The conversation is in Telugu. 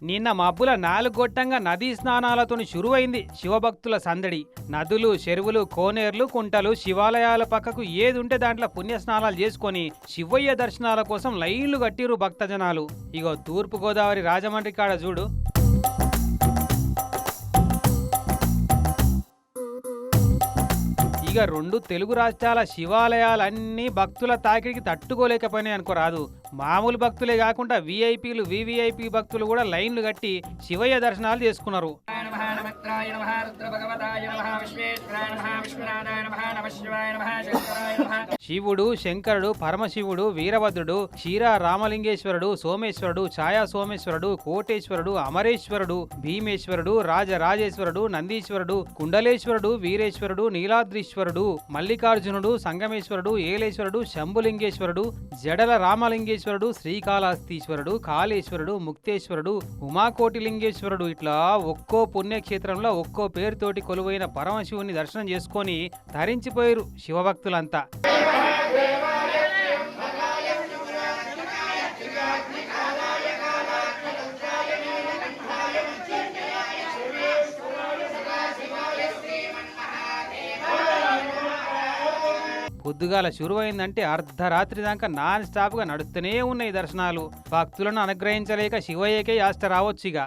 నిన్న మబ్బుల నాలుగొట్టంగా నదీ స్నానాలతోని షురువైంది శివభక్తుల సందడి. నదులు, చెరువులు, కోనేర్లు, కుంటలు, శివాలయాల పక్కకు ఏదుంటే దాంట్లో పుణ్యస్నానాలు చేసుకొని శివయ్య దర్శనాల కోసం లైన్లు కట్టిరు భక్తజనాలు. ఇగో తూర్పు గోదావరి రాజమండ్రి కాడ చూడు. ఇక రెండు తెలుగు రాష్ట్రాల శివాలయాలన్నీ భక్తుల తాకిడికి తట్టుకోలేకపోయినాయి అనుకోరాదు. మామూలు భక్తులే కాకుండా విఐపీలు, వివిఐపి భక్తులు కూడా లైన్లు కట్టి శివయ్య దర్శనాలు చేసుకున్నారు. శివుడు, శంకరుడు, పరమశివుడు, వీరభద్రుడు, క్షీర రామలింగేశ్వరుడు, సోమేశ్వరుడు, ఛాయా సోమేశ్వరుడు, కోటేశ్వరుడు, అమరేశ్వరుడు, భీమేశ్వరుడు, రాజరాజేశ్వరుడు, నందీశ్వరుడు, కుండలేశ్వరుడు, వీరేశ్వరుడు, నీలాద్రీశ్వరుడు, మల్లికార్జునుడు, సంగమేశ్వరుడు, ఏలేశ్వరుడు, శంభులింగేశ్వరుడు, జడల రామలింగేశ్వరుడు, శ్రీకాళహస్తీశ్వరుడు, కాళేశ్వరుడు, ముక్తేశ్వరుడు, ఉమాకోటిలింగేశ్వరుడు, ఇట్లా ఒక్కో పుణ్యక్షేత్రంలో ఒక్కో పేరుతోటి కొలువైన పరమశివుని దర్శనం చేసుకొని ధరించిపోయారు శివభక్తులంతా. పొద్దుగాల శురువైందంటే అర్ధరాత్రి దాకా నాన్ స్టాప్ గా నడుస్తూనే ఉన్నాయి దర్శనాలు. భక్తులను అనుగ్రహించలేక శివయ్యకే యాష్ట రావచ్చుగా.